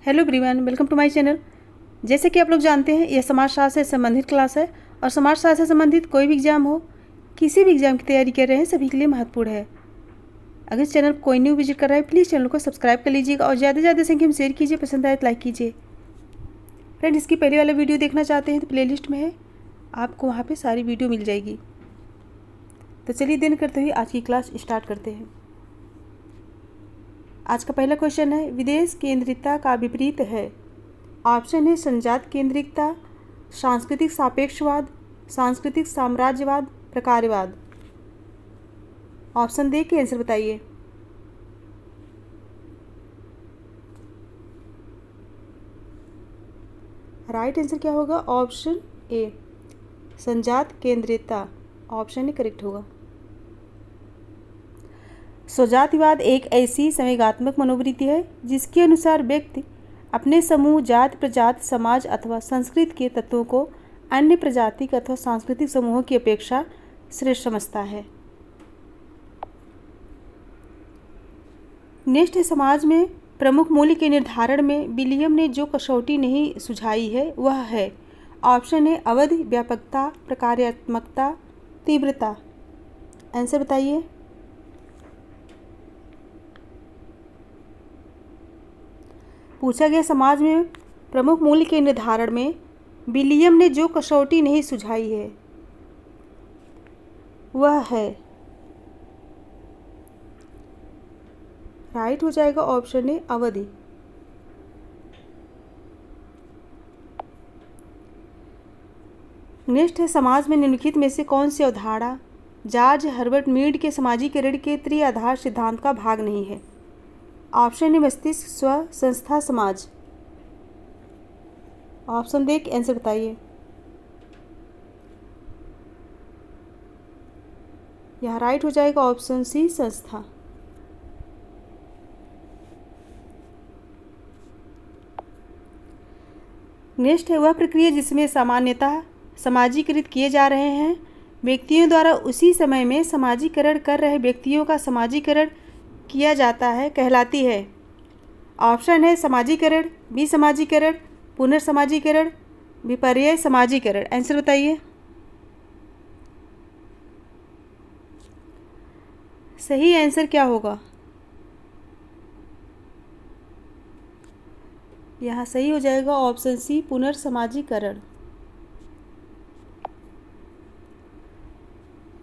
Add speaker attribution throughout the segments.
Speaker 1: Hello everyone, welcome to my channel. जैसे कि आप लोग जानते हैं, यह समाजशास्त्र से संबंधित क्लास है और समाजशास्त्र से संबंधित कोई भी एग्जाम हो, किसी भी एग्जाम की तैयारी कर रहे हैं, सभी के लिए महत्वपूर्ण है। अगर इस चैनल को कोई न्यू विजिट कर रहा है, प्लीज़ चैनल को सब्सक्राइब कर लीजिएगा और ज़्यादा से ज़्यादा संख्या में शेयर कीजिए, पसंद आए तो लाइक कीजिए। फ्रेंड, इसकी पहले वाला वीडियो देखना चाहते हैं तो प्लेलिस्ट में है, आपको वहाँ पर सारी वीडियो मिल जाएगी। तो चलिए देर करते हुए आज की क्लास स्टार्ट करते हैं। आज का पहला क्वेश्चन है, विदेश केंद्रितता का विपरीत है। ऑप्शन है संजात केंद्रितता, सांस्कृतिक सापेक्षवाद, सांस्कृतिक साम्राज्यवाद, प्रकारवाद। ऑप्शन दे के आंसर बताइए। राइट आंसर क्या होगा? ऑप्शन ए, संजात केंद्रितता। ऑप्शन ए करेक्ट होगा। स्वजातिवाद एक ऐसी संवेगात्मक मनोवृत्ति है जिसके अनुसार व्यक्ति अपने समूह, जाति, प्रजाति, समाज अथवा संस्कृति के तत्वों को अन्य प्रजातिक अथवा सांस्कृतिक समूहों की अपेक्षा श्रेष्ठ समझता है। नेक्स्ट है, समाज में प्रमुख मूल्य के निर्धारण में विलियम ने जो कसौटी नहीं सुझाई है वह है। ऑप्शन है अवधि, व्यापकता, प्रकार्यात्मकता, तीव्रता। आंसर बताइए। पूछा गया, समाज में प्रमुख मूल्य के निर्धारण में विलियम ने जो कसौटी नहीं सुझाई है वह है। राइट हो जाएगा ऑप्शन ए अवधि। नेक्स्ट है, समाज में निम्नलिखित में से कौन सी अवधारणा जॉर्ज हर्बर्ट मीड के सामाजिकरण के त्रिआधार सिद्धांत का भाग नहीं है। ऑप्शन ए मस्तिष्क, स्व, संस्था, समाज। ऑप्शन दे के आंसर बताइए। यह राइट हो जाएगा ऑप्शन सी, संस्था। नेक्स्ट है, वह प्रक्रिया जिसमें सामान्यतः समाजीकृत किए जा रहे हैं व्यक्तियों द्वारा उसी समय में समाजीकरण कर रहे व्यक्तियों का समाजीकरण किया जाता है कहलाती है। ऑप्शन है समाजीकरण, विसमाजीकरण, पुनर्समाजीकरण, विपर्यय समाजीकरण। आंसर बताइए। सही आंसर क्या होगा? यहाँ सही हो जाएगा ऑप्शन सी, पुनर्समाजीकरण।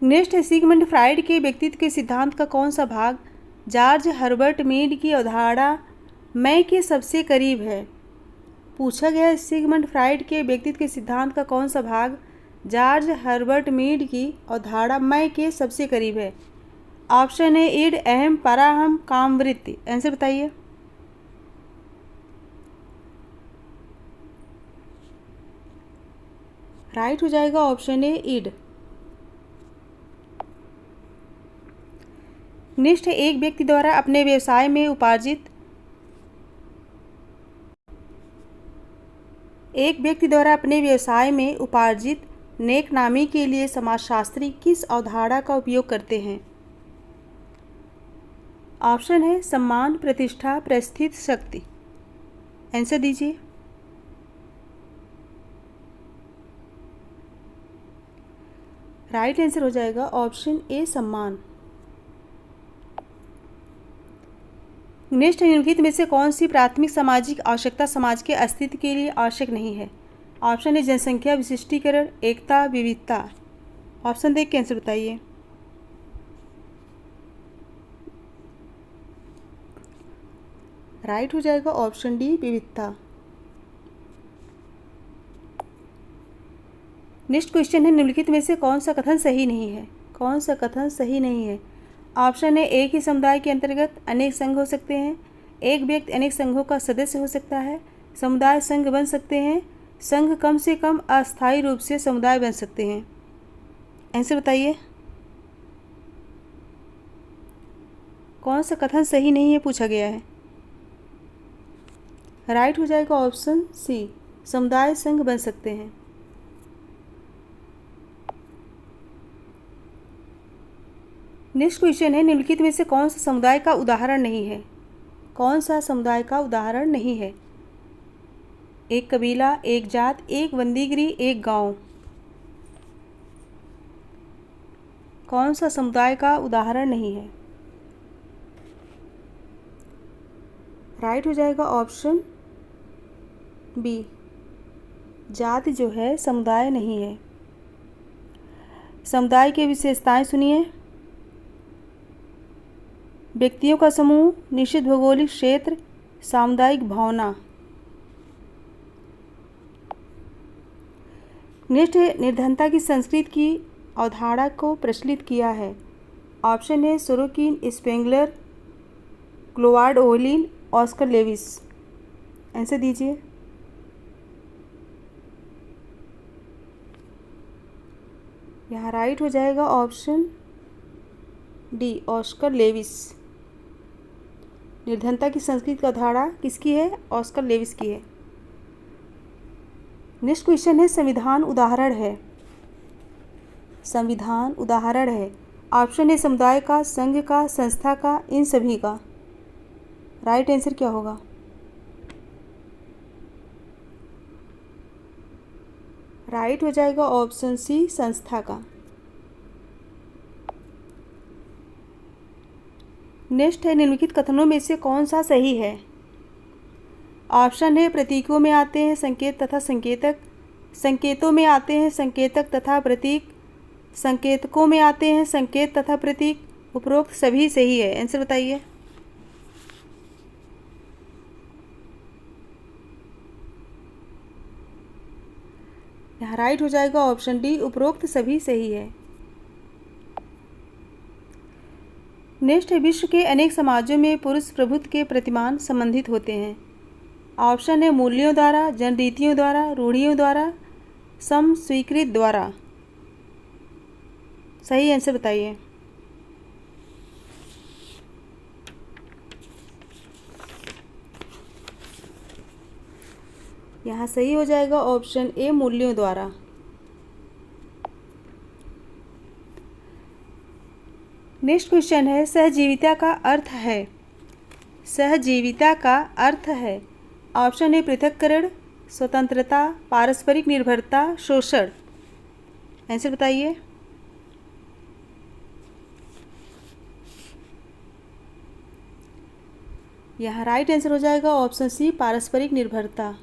Speaker 1: नेक्स्ट है, सिगमंड फ्राइड के व्यक्तित्व के सिद्धांत का कौन सा भाग जॉर्ज हर्बर्ट मीड की अवधारणा मैं के सबसे करीब है। पूछा गया है, सिगमंड फ्राइड के व्यक्तित्व के सिद्धांत का कौन सा भाग जॉर्ज हर्बर्ट मीड की अवधारणा मैं के सबसे करीब है। ऑप्शन है ईड, अहम, पराहम, कामवृत्ति। आंसर बताइए। राइट हो जाएगा ऑप्शन ए ईड। नेक्स्ट है, एक व्यक्ति द्वारा अपने व्यवसाय में उपार्जित नेकनामी के लिए समाजशास्त्री किस अवधारणा का उपयोग करते हैं। ऑप्शन है सम्मान, प्रतिष्ठा, परिस्थित, शक्ति। आंसर दीजिए। राइट आंसर हो जाएगा ऑप्शन ए, सम्मान। नेक्स्ट, निम्नलिखित में से कौन सी प्राथमिक सामाजिक आवश्यकता समाज के अस्तित्व के लिए आवश्यक नहीं है। ऑप्शन है जनसंख्या, विशिष्टीकरण, एकता, विविधता। ऑप्शन देख के आंसर बताइए। राइट हो जाएगा ऑप्शन डी, विविधता। नेक्स्ट क्वेश्चन है, निम्नलिखित में से कौन सा कथन सही नहीं है। कौन सा कथन सही नहीं है? ऑप्शन है एक ही समुदाय के अंतर्गत अनेक संघ हो सकते हैं, एक व्यक्ति अनेक संघों का सदस्य हो सकता है, समुदाय संघ बन सकते हैं, संघ कम से कम अस्थायी रूप से समुदाय बन सकते हैं। आंसर बताइए। कौन सा कथन सही नहीं है पूछा गया है। राइट हो जाएगा ऑप्शन सी, समुदाय संघ बन सकते हैं। नेक्स्ट क्वेश्चन है, निम्नलिखित में से कौन सा समुदाय का उदाहरण नहीं है। कौन सा समुदाय का उदाहरण नहीं है। एक कबीला, एक जात, एक बंदीगिरी, एक गांव। कौन सा समुदाय का उदाहरण नहीं है? राइट हो जाएगा ऑप्शन बी, जाति जो है समुदाय नहीं है। समुदाय की विशेषताएं सुनिए। व्यक्तियों का समूह, निश्चित भौगोलिक क्षेत्र, सामुदायिक भावना। नेक्स्ट है, निर्धनता की संस्कृति की अवधारणा को प्रचलित किया है। ऑप्शन है Sorokin, Spengler, Cloward Ohlin, Oscar Lewis. Answer दीजिए। यहाँ राइट हो जाएगा ऑप्शन डी, ऑस्कर लेविस। निर्धनता की संस्कृति का अवधारणा किसकी है? ऑस्कर लेविस की है। नेक्स्ट क्वेश्चन है, संविधान उदाहरण है। संविधान उदाहरण है। ऑप्शन है समुदाय का, संघ का, संस्था का, इन सभी का। राइट आंसर क्या होगा? राइट हो जाएगा ऑप्शन सी, संस्था का। नेक्स्ट है, निम्नलिखित कथनों में से कौन सा सही है? ऑप्शन है प्रतीकों में आते हैं संकेत तथा संकेतक, संकेतों में आते हैं संकेतक तथा प्रतीक, संकेतकों में आते हैं संकेत तथा प्रतीक, उपरोक्त सभी सही है। आंसर बताइए। यहाँ राइट हो जाएगा ऑप्शन डी, उपरोक्त सभी सही है। नेक्स्ट है, विश्व के अनेक समाजों में पुरुष प्रभुत्व के प्रतिमान संबंधित होते हैं। ऑप्शन है मूल्यों द्वारा, जनरीतियों द्वारा, रूढ़ियों द्वारा, सम स्वीकृत द्वारा। सही आंसर बताइए। यहाँ सही हो जाएगा ऑप्शन ए, मूल्यों द्वारा। नेक्स्ट क्वेश्चन है, सहजीविता का अर्थ है। सहजीविता का अर्थ है। ऑप्शन ए पृथक्करण, स्वतंत्रता, पारस्परिक निर्भरता, शोषण। आंसर बताइए। यहाँ राइट आंसर हो जाएगा ऑप्शन सी, पारस्परिक निर्भरता।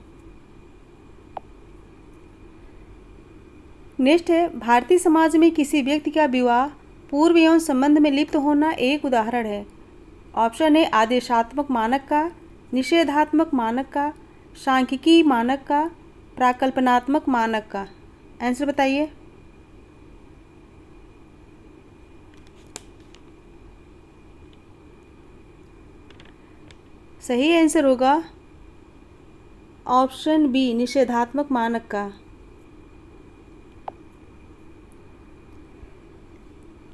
Speaker 1: नेक्स्ट है, भारतीय समाज में किसी व्यक्ति का विवाह पूर्व यौन संबंध में लिप्त होना एक उदाहरण है। ऑप्शन है आदेशात्मक मानक का, निषेधात्मक मानक का, सांख्यिकी मानक का, प्राकल्पनात्मक मानक का। आंसर बताइए। सही आंसर होगा ऑप्शन बी, निषेधात्मक मानक का।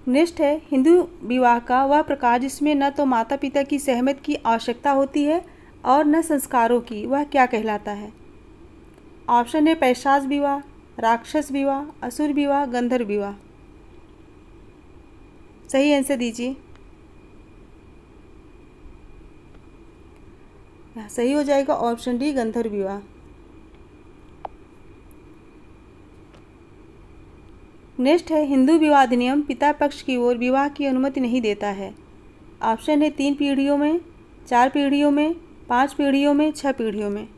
Speaker 1: नेक्स्ट है, हिंदू विवाह का वह प्रकार जिसमें न तो माता पिता की सहमति की आवश्यकता होती है और न संस्कारों की, वह क्या कहलाता है? ऑप्शन है पैशाच विवाह, राक्षस विवाह, असुर विवाह, गंधर्व विवाह। सही आंसर दीजिए। सही हो जाएगा ऑप्शन डी, गंधर्व विवाह। नेक्स्ट है, हिंदू विवाह अधिनियम पिता पक्ष की ओर विवाह की अनुमति नहीं देता है। ऑप्शन है 3 पीढ़ियों में, 4 पीढ़ियों में, 5 पीढ़ियों में, 6 पीढ़ियों में।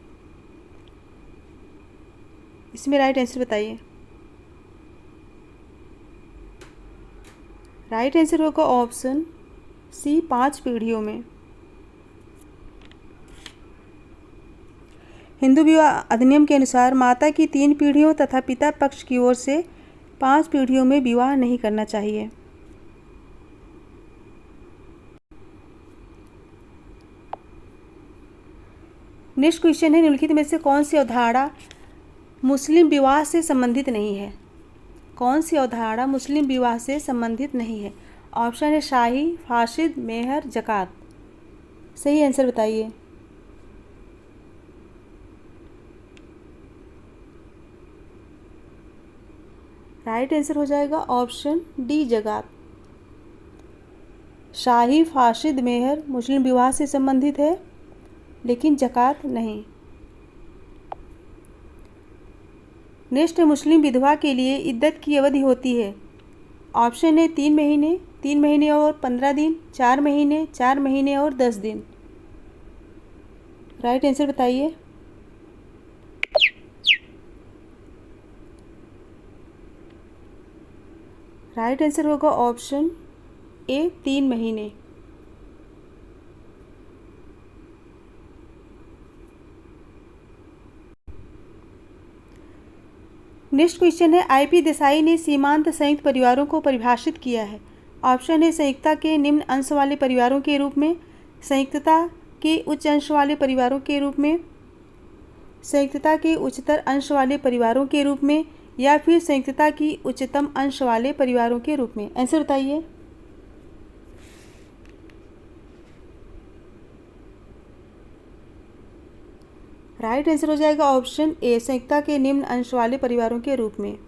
Speaker 1: इसमें राइट आंसर बताइए। राइट आंसर होगा ऑप्शन सी, 5 पीढ़ियों में। हिंदू विवाह अधिनियम के अनुसार माता की 3 पीढ़ियों तथा पिता पक्ष की ओर से 5 पीढ़ियों में विवाह नहीं करना चाहिए। नेक्स्ट क्वेश्चन है, निम्नलिखित में से कौन सी अवधारणा मुस्लिम विवाह से संबंधित नहीं है? कौन सी अवधारणा मुस्लिम विवाह से संबंधित नहीं है? ऑप्शन है शाही, फासिद, मेहर, ज़कात। सही आंसर बताइए। राइट आंसर हो जाएगा ऑप्शन डी, ज़कात। शाही, फासिद, मेहर मुस्लिम विवाह से संबंधित है, लेकिन ज़कात नहीं। नेक्स्ट है, मुस्लिम विधवा के लिए इद्दत की अवधि होती है। ऑप्शन है 3 महीने, 3 महीने और 15 दिन, 4 महीने, 4 महीने और 10 दिन। राइट आंसर बताइए। राइट आंसर होगा ऑप्शन ए 3 महीने। नेक्स्ट क्वेश्चन है, आईपी देसाई ने सीमांत संयुक्त परिवारों को परिभाषित किया है। ऑप्शन है संयुक्तता के निम्न अंश वाले परिवारों के रूप में, संयुक्तता के उच्च अंश वाले परिवारों के रूप में, संयुक्तता के उच्चतर अंश वाले परिवारों के रूप में, या फिर संयुक्तता की उच्चतम अंश वाले परिवारों के रूप में। आंसर बताइए। राइट आंसर हो जाएगा ऑप्शन ए, संयुक्तता के निम्न अंश वाले परिवारों के रूप में।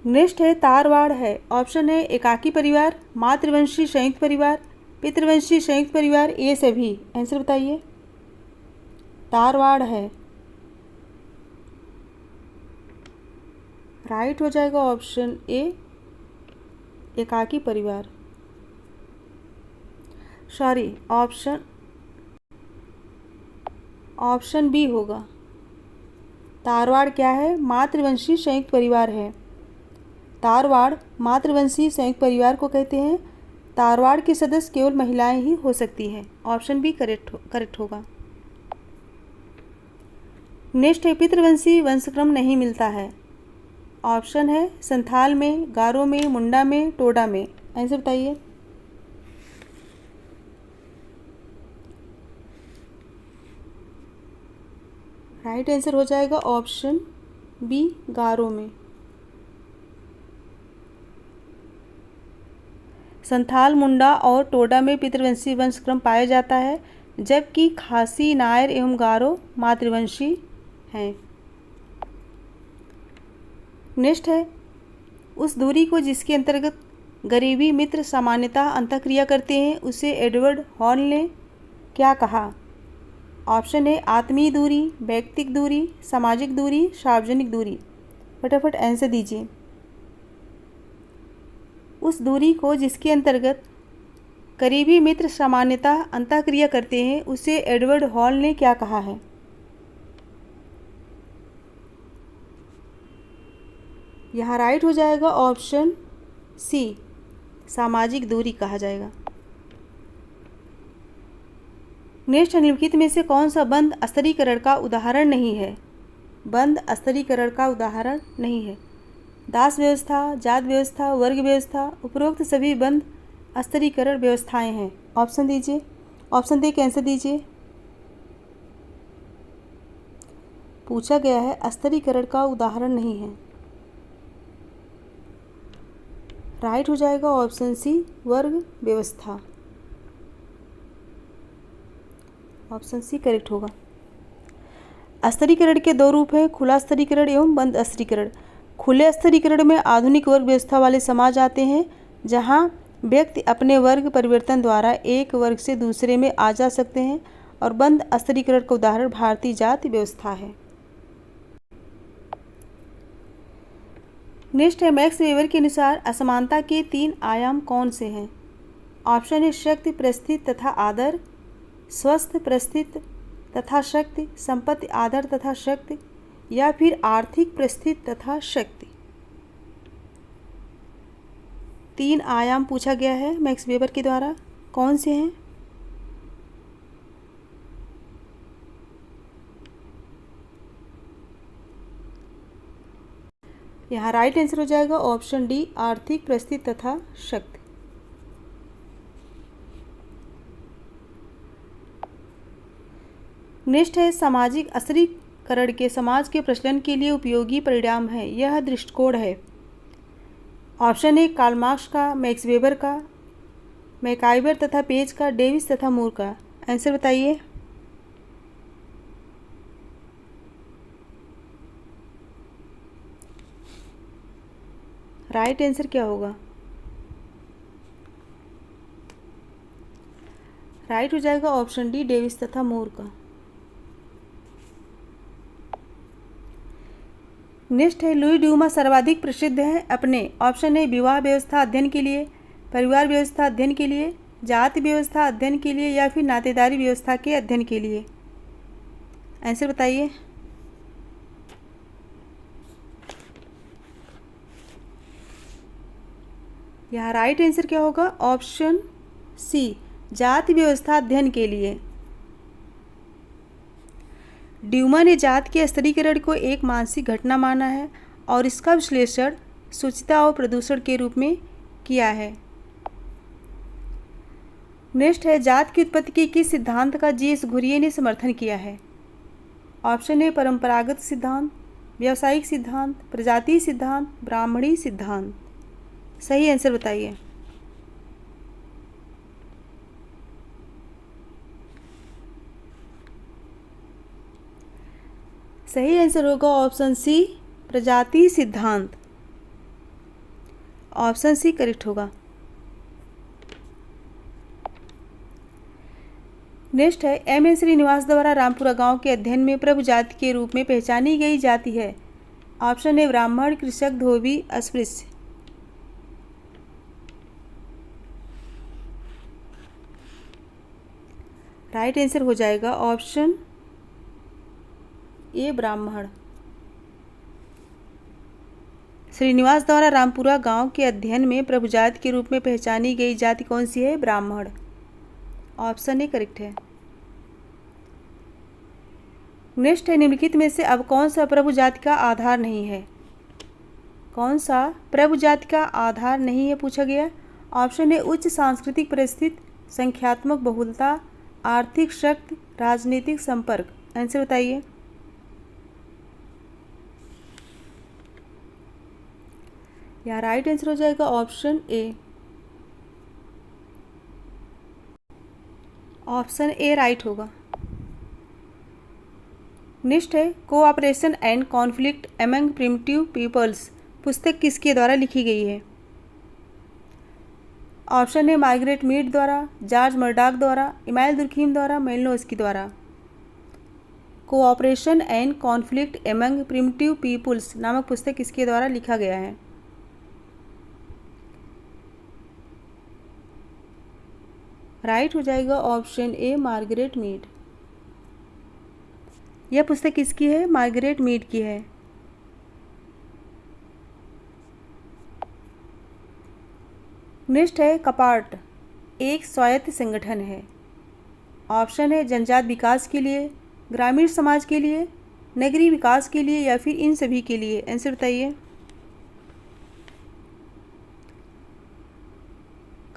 Speaker 1: नेक्स्ट है, तारवाड़ है। ऑप्शन है एकाकी परिवार, मातृवंशी संयुक्त परिवार, पितृवंशी संयुक्त परिवार, ये सभी। आंसर बताइए। तारवाड़ है। राइट हो जाएगा ऑप्शन ए, एकाकी परिवार। सॉरी, ऑप्शन बी होगा। तारवाड़ क्या है? मातृवंशी संयुक्त परिवार है। तारवाड़ मातृवंशी संयुक्त परिवार को कहते हैं। तारवाड़ के सदस्य केवल महिलाएं ही हो सकती हैं। ऑप्शन बी करेक्ट होगा। नेक्स्ट है, पितृवंशी वंशक्रम नहीं मिलता है। ऑप्शन है संथाल में, गारो में, मुंडा में, टोडा में। आंसर बताइए। राइट आंसर हो जाएगा ऑप्शन बी, गारो में। संथाल, मुंडा और टोडा में पितृवंशी वंशक्रम पाया जाता है, जबकि खासी, नायर एवं गारो मातृवंशी हैं। नेक्स्ट है, उस दूरी को जिसके अंतर्गत गरीबी मित्र सामान्यतः अंतःक्रिया करते हैं उसे एडवर्ड हॉल ने क्या कहा? ऑप्शन है आत्मीय दूरी, व्यक्तिक दूरी, सामाजिक दूरी, सार्वजनिक दूरी। फटाफट आंसर दीजिए। उस दूरी को जिसके अंतर्गत करीबी मित्र सामान्यतः अंतःक्रिया करते हैं उसे एडवर्ड हॉल ने क्या कहा है? यहाँ राइट हो जाएगा ऑप्शन सी, सामाजिक दूरी कहा जाएगा। नेक्स्ट, निम्नलिखित में से कौन सा बंद स्तरीकरण का उदाहरण नहीं है? बंद स्तरीकरण का उदाहरण नहीं है। दास व्यवस्था, जात व्यवस्था, वर्ग व्यवस्था, उपरोक्त सभी बंद स्तरीकरण व्यवस्थाएं हैं। ऑप्शन दीजिए। ऑप्शन दे के आंसर दीजिए। पूछा गया है स्तरीकरण का उदाहरण नहीं है। राइट हो जाएगा ऑप्शन सी, वर्ग व्यवस्था। ऑप्शन सी करेक्ट होगा। स्तरीकरण के दो रूप हैं, खुला स्तरीकरण एवं बंद स्तरीकरण। खुले स्तरीकरण में आधुनिक वर्ग व्यवस्था वाले समाज आते हैं, जहां व्यक्ति अपने वर्ग परिवर्तन द्वारा एक वर्ग से दूसरे में आ जा सकते हैं, और बंद स्तरीकरण का उदाहरण भारतीय जाति व्यवस्था है। नेक्स्ट है, मैक्स वेबर के अनुसार असमानता के 3 आयाम कौन से हैं? ऑप्शन है शक्ति, परिस्थिति तथा आदर, स्वस्थ, परिस्थिति तथा शक्ति, संपत्ति, आदर तथा शक्ति, या फिर आर्थिक, परिस्थिति तथा शक्ति। 3 आयाम पूछा गया है मैक्स वेबर के द्वारा, कौन से हैं? यहाँ राइट आंसर हो जाएगा ऑप्शन डी, आर्थिक, परिस्थिति तथा शक्ति। नेक्स्ट है, सामाजिक स्तरीकरण के समाज के प्रचलन के लिए उपयोगी परिणाम है, यह दृष्टिकोण है। ऑप्शन है कार्ल मार्क्स का, मैक्स वेबर का, मैकाइवर तथा पेज का, डेविस तथा मूर का। आंसर बताइए। राइट आंसर क्या होगा? राइट हो जाएगा ऑप्शन डी, डेविस तथा मूर का। नेक्स्ट है लुई ड्यूमा सर्वाधिक प्रसिद्ध है अपने ऑप्शन है विवाह व्यवस्था अध्ययन के लिए, परिवार व्यवस्था अध्ययन के लिए, जाति व्यवस्था अध्ययन के लिए या फिर नातेदारी व्यवस्था के अध्ययन के लिए। आंसर बताइए। यहाँ राइट आंसर क्या होगा? ऑप्शन सी, जाति व्यवस्था अध्ययन के लिए। ड्यूमा ने जात के स्तरीकरण को एक मानसिक घटना माना है और इसका विश्लेषण सूचिता और प्रदूषण के रूप में किया है। नेक्स्ट है जात की उत्पत्ति के किस सिद्धांत का जी.एस. घुरिये ने समर्थन किया है? ऑप्शन ए परंपरागत सिद्धांत, व्यावसायिक सिद्धांत, प्रजातीय सिद्धांत, ब्राह्मणी सिद्धांत। सही आंसर बताइए। सही आंसर होगा ऑप्शन सी, प्रजातीय सिद्धांत। ऑप्शन सी करेक्ट होगा। नेक्स्ट है एम.एन. श्रीनिवास द्वारा रामपुरा गांव के अध्ययन में प्रभु जाति के रूप में पहचानी गई जाति है। ऑप्शन ए ब्राह्मण, कृषक, धोबी, अस्पृश्य। राइट आंसर हो जाएगा ऑप्शन ए ब्राह्मण। श्रीनिवास द्वारा रामपुरा गांव के अध्ययन में प्रभु जाति के रूप में पहचानी गई जाति कौन सी है? ब्राह्मण। ऑप्शन ए करेक्ट है। नेक्स्ट है निम्नलिखित में से अब कौन सा प्रभु जाति का आधार नहीं है? कौन सा प्रभु जाति का आधार नहीं है पूछा गया। ऑप्शन ए उच्च सांस्कृतिक परिस्थिति, संख्यात्मक बहुलता, आर्थिक शक्ति, राजनीतिक संपर्क। आंसर बताइए। यहाँ राइट आंसर हो जाएगा option A. Option A right होगा। नेक्स्ट है cooperation and conflict among primitive peoples पुस्तक किसके द्वारा लिखी गई है? ऑप्शन ए मार्गरेट मीड द्वारा, जॉर्ज मर्डॉक द्वारा, इमाइल दुर्खीम द्वारा, मेलिनोव्स्की द्वारा। Cooperation and conflict among primitive peoples नामक पुस्तक किसके द्वारा लिखा गया है? राइट हो जाएगा ऑप्शन ए मार्गरेट मीड। यह पुस्तक किसकी है? मार्गरेट मीड की है। नेक्स्ट है कपार्ट एक स्वायत्त संगठन है। ऑप्शन है जनजात विकास के लिए, ग्रामीण समाज के लिए, नगरीय विकास के लिए या फिर इन सभी के लिए। आंसर बताइए।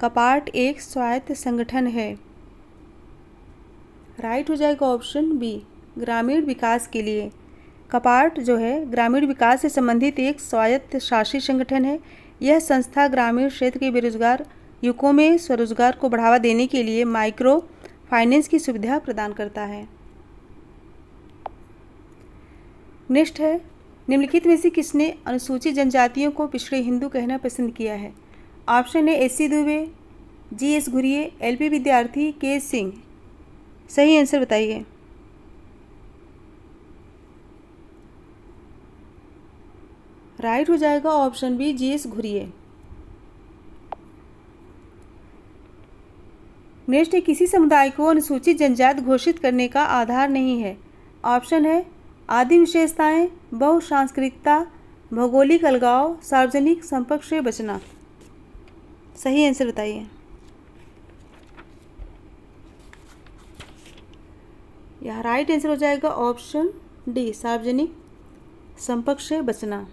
Speaker 1: कपार्ट एक स्वायत्त संगठन है। राइट हो जाएगा ऑप्शन बी, ग्रामीण विकास के लिए। कपार्ट जो है ग्रामीण विकास से संबंधित एक स्वायत्त शासी संगठन है। यह संस्था ग्रामीण क्षेत्र के बेरोजगार युवकों में स्वरोजगार को बढ़ावा देने के लिए माइक्रो फाइनेंस की सुविधा प्रदान करता है। नेक्स्ट है निम्नलिखित में से किसने अनुसूचित जनजातियों को पिछड़े हिंदू कहना पसंद किया है? Option A S C. Dube, G S. Ghurye, L P. Vidyarthi, K Singh. सही आंसर बताइए। राइट हो जाएगा option B, G S. Ghurye. Next है किसी समुदाय को अनुसूचित जनजाति घोषित करने का आधार नहीं है। ऑप्शन है आदिम विशेषताएं, बहुसांस्कृतिकता, भौगोलिक अलगाव, सार्वजनिक संपर्क से बचना। सही आंसर बताइए। यह राइट आंसर हो जाएगा ऑप्शन डी, सार्वजनिक संपर्क से बचना।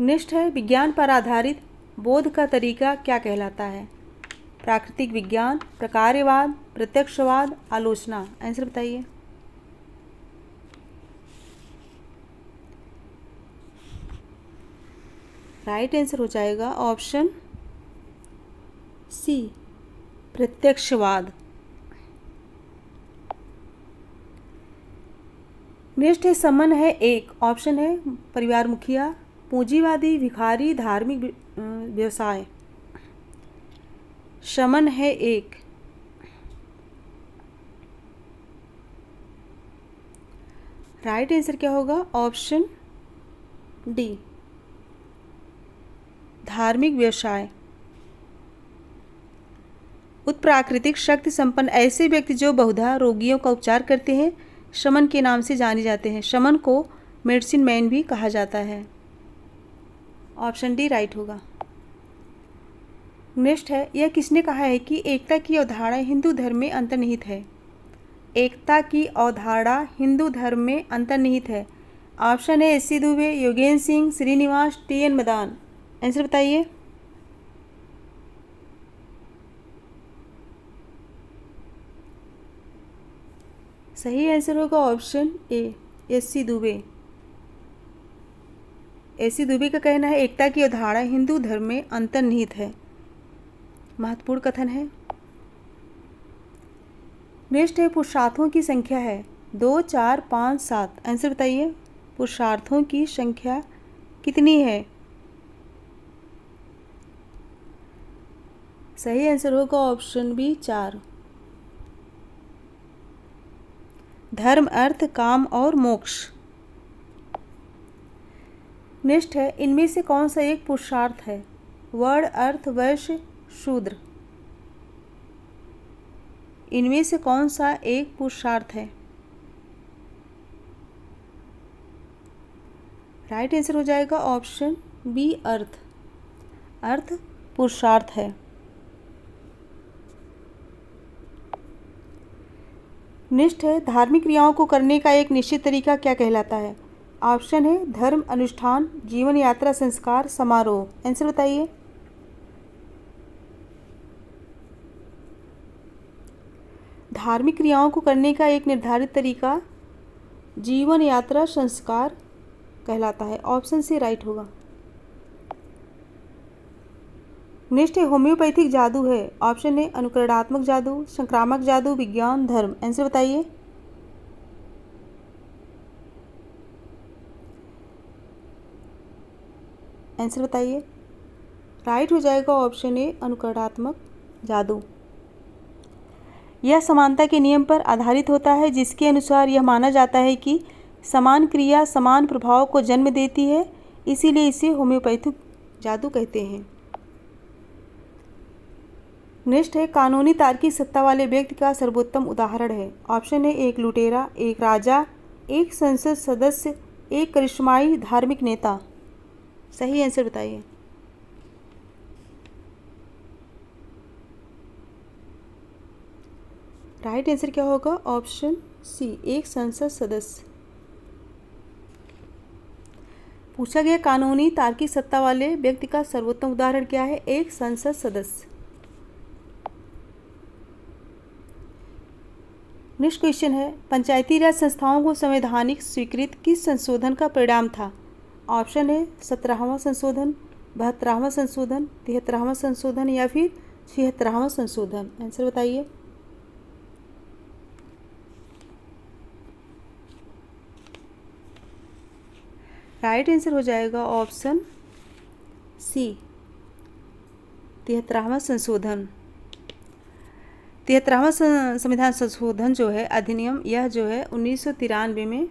Speaker 1: नेक्स्ट है विज्ञान पर आधारित बोध का तरीका क्या कहलाता है? प्राकृतिक विज्ञान, प्रकार्यवाद, प्रत्यक्षवाद, आलोचना। आंसर बताइए। राइट आंसर हो जाएगा ऑप्शन सी, प्रत्यक्षवाद। नेक्स्ट है समन है एक। ऑप्शन है परिवार मुखिया, पूंजीवादी, भिखारी, धार्मिक व्यवसाय। शमन है एक। राइट आंसर क्या होगा? ऑप्शन डी, धार्मिक व्यवसाय। उत्प्राकृतिक शक्ति संपन्न ऐसे व्यक्ति जो बहुधा रोगियों का उपचार करते हैं शमन के नाम से जाने जाते हैं। शमन को मेडिसिन मैन भी कहा जाता है। ऑप्शन डी राइट होगा। नेक्स्ट है, यह किसने कहा है कि एकता की अवधारणा हिंदू धर्म में अंतर्निहित है? एकता की अवधारणा हिंदू धर्म में अंतर्निहित है। ऑप्शन है S C. Dube, Yogendra Singh, Srinivas, T N. Madan. Answer बताइए। सही आंसर होगा option A, S C. Dube. S C. Dube का कहना है एकता की अवधारणा हिंदू धर्म में अंतर्निहित है। महत्वपूर्ण कथन है। नेक्स्ट है, पुरुषार्थों की संख्या है 2, 4, 5, 7। आंसर बताइए, पुरुषार्थों की संख्या कितनी है? सही आंसर होगा ऑप्शन बी, 4। धर्म, अर्थ, काम और मोक्ष। नेक्स्ट है, इनमें से कौन सा एक पुरुषार्थ है? वर्ण, अर्थ, वैश्य, शूद्र। इनमें से कौन सा एक पुरुषार्थ है? राइट आंसर हो जाएगा ऑप्शन बी, अर्थ। अर्थ पुरुषार्थ है। नेक्स्ट है, धार्मिक क्रियाओं को करने का एक निश्चित तरीका क्या कहलाता है? ऑप्शन है धर्म, अनुष्ठान, जीवन यात्रा, संस्कार, समारोह। आंसर बताइए। धार्मिक क्रियाओं को करने का एक निर्धारित तरीका जीवन यात्रा, संस्कार कहलाता है। ऑप्शन सी राइट होगा। नेक्स्ट है, होम्योपैथिक जादू है। ऑप्शन ए अनुकरणात्मक जादू, संक्रामक जादू, विज्ञान, धर्म। आंसर बताइए। आंसर बताइए। राइट हो जाएगा ऑप्शन ए अनुकरणात्मक जादू। यह समानता के नियम पर आधारित होता है जिसके अनुसार यह माना जाता है कि समान क्रिया समान प्रभाव को जन्म देती है, इसीलिए इसे होम्योपैथिक जादू कहते हैं। नेक्स्ट है, कानूनी तार्किक सत्ता वाले व्यक्ति का सर्वोत्तम उदाहरण है। ऑप्शन है एक लुटेरा, एक राजा, एक संसद सदस्य, एक करिश्माई धार्मिक नेता। सही आंसर बताइए। राइट आंसर क्या होगा? ऑप्शन सी, एक संसद सदस्य। पूछा गया कानूनी तार्किक सत्ता वाले व्यक्ति का सर्वोत्तम उदाहरण क्या है? एक संसद सदस्य। नेक्स्ट क्वेश्चन है, पंचायती राज संस्थाओं को संवैधानिक स्वीकृत किस संशोधन का परिणाम था? ऑप्शन है 17वां संशोधन, 72वां संशोधन, 73वां संशोधन या फिर 76वां संशोधन। आंसर बताइए। राइट आंसर हो जाएगा ऑप्शन सी, 73वां संशोधन। 73वां संविधान संशोधन जो है अधिनियम, यह जो है 1993 में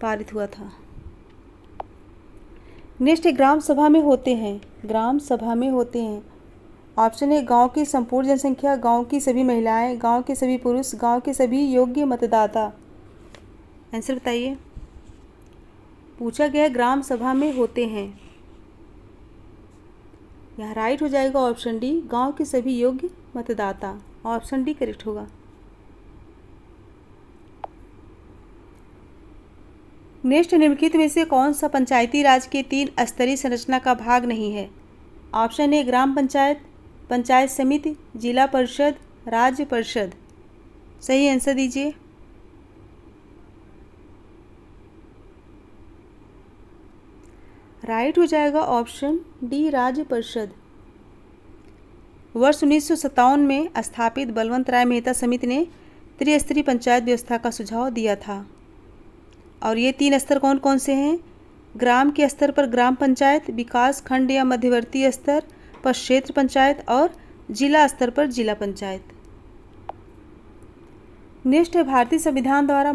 Speaker 1: पारित हुआ था। नेक्स्ट ग्राम सभा में होते हैं। ग्राम सभा में होते हैं। ऑप्शन है गांव की संपूर्ण जनसंख्या, गांव की सभी महिलाएं, गांव के सभी पुरुष, गांव के सभी योग्य मतदाता। आंसर बताइए। पूछा गया ग्राम सभा में होते हैं, यह राइट हो जाएगा ऑप्शन डी, गांव के सभी योग्य मतदाता। ऑप्शन डी करेक्ट होगा। नेक्स्ट निम्नलिखित में से कौन सा पंचायती राज के 3 स्तरीय संरचना का भाग नहीं है? ऑप्शन ए ग्राम पंचायत, पंचायत समिति, जिला परिषद, राज्य परिषद। सही आंसर दीजिए। राइट हो जाएगा ऑप्शन डी, राज्य परिषद। वर्ष 1957 में स्थापित बलवंत राय मेहता समिति ने त्रिस्तरीय पंचायत व्यवस्था का सुझाव दिया था। और ये 3 स्तर कौन कौन से हैं? ग्राम के स्तर पर ग्राम पंचायत, विकास खंड या मध्यवर्ती स्तर पर क्षेत्र पंचायत और जिला स्तर पर जिला पंचायत। नेक्स्ट है, भारतीय संविधान द्वारा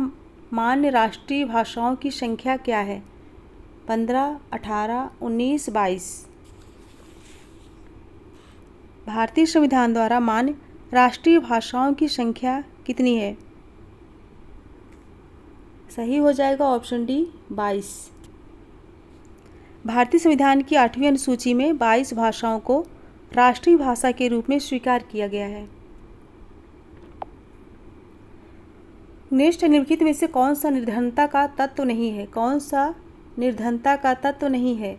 Speaker 1: मान्य राष्ट्रीय भाषाओं की संख्या क्या है? 15, 18, 19, 22। भारतीय संविधान द्वारा मान्य राष्ट्रीय भाषाओं की संख्या कितनी है? सही हो जाएगा ऑप्शन डी, 22। भारतीय संविधान की 8वीं अनुसूची में 22 भाषाओं को राष्ट्रीय भाषा के रूप में स्वीकार किया गया है। नेक्स्ट, निम्नलिखित में से कौन सा निर्धनता का तत्व नहीं है? कौन सा निर्धनता का तत्व नहीं है?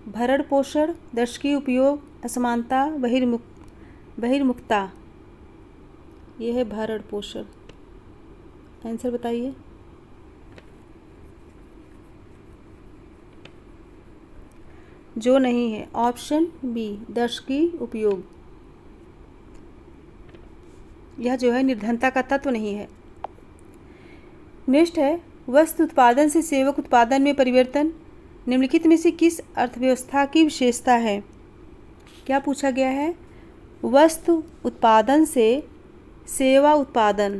Speaker 1: भरण पोषण, दर्शकीय उपयोग, असमानता, बहिर्मुखता। यह है भरण पोषण। आंसर बताइए। जो नहीं है ऑप्शन बी, दर्शकीय उपयोग। यह जो है निर्धनता का तत्व नहीं है। नेक्स्ट है, वस्तु उत्पादन से सेवक उत्पादन में परिवर्तन निम्नलिखित में से किस अर्थव्यवस्था की विशेषता है? क्या पूछा गया है? वस्तु उत्पादन से सेवा उत्पादन।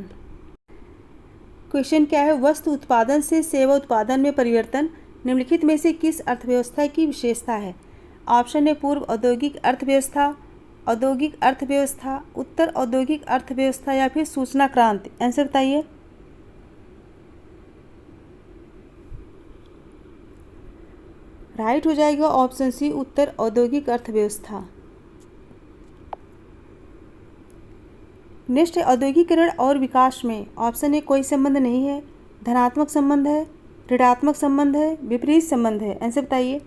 Speaker 1: क्वेश्चन क्या है? वस्तु उत्पादन से सेवा उत्पादन में परिवर्तन निम्नलिखित में से किस अर्थव्यवस्था की विशेषता है? ऑप्शन है पूर्व औद्योगिक अर्थव्यवस्था, औद्योगिक अर्थव्यवस्था, उत्तर औद्योगिक अर्थव्यवस्था या फिर सूचना क्रांति। आंसर बताइए। राइट हो जाएगा ऑप्शन सी, उत्तर औद्योगिक अर्थव्यवस्था। नेक्स्ट है, औद्योगिकरण और विकास में ऑप्शन ए कोई संबंध नहीं है, धनात्मक संबंध है, ऋणात्मक संबंध है, विपरीत संबंध है। आंसर बताइए।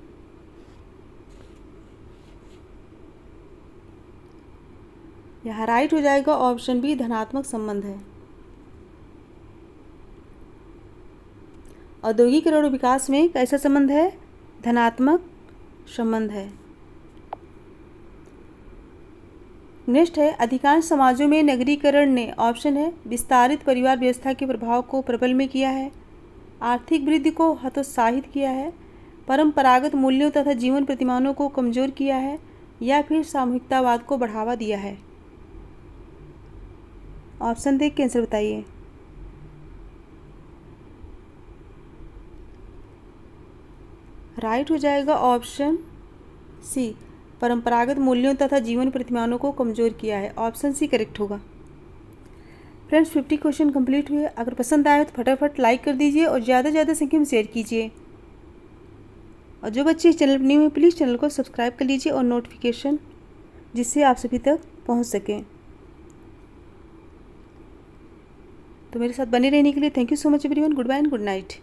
Speaker 1: यहाँ राइट हो जाएगा ऑप्शन बी, धनात्मक संबंध है। औद्योगिकरण और विकास में कैसा संबंध है? धनात्मक संबंध है। नेक्स्ट है, अधिकांश समाजों में नगरीकरण ने ऑप्शन है विस्तारित परिवार व्यवस्था के प्रभाव को प्रबल में किया है, आर्थिक वृद्धि को हतोत्साहित किया है, परंपरागत मूल्यों तथा जीवन प्रतिमानों को कमजोर किया है या फिर सामूहिकतावाद को बढ़ावा दिया है। ऑप्शन देख के आंसर बताइए। राइट हो जाएगा ऑप्शन सी, परंपरागत मूल्यों तथा जीवन प्रतिमानों को कमजोर किया है। ऑप्शन सी करेक्ट होगा। फ्रेंड्स 50 क्वेश्चन कंप्लीट हुए। अगर पसंद आए तो फटाफट लाइक कर दीजिए और ज़्यादा से ज़्यादा संख्या में शेयर कीजिए। और जो बच्चे इस चैनल पर न्यू हैं प्लीज़ चैनल को सब्सक्राइब कर लीजिए और नोटिफिकेशन जिससे आप सभी तक पहुंच सकें। तो मेरे साथ बने रहने के लिए thank you so much everyone. Goodbye and good night.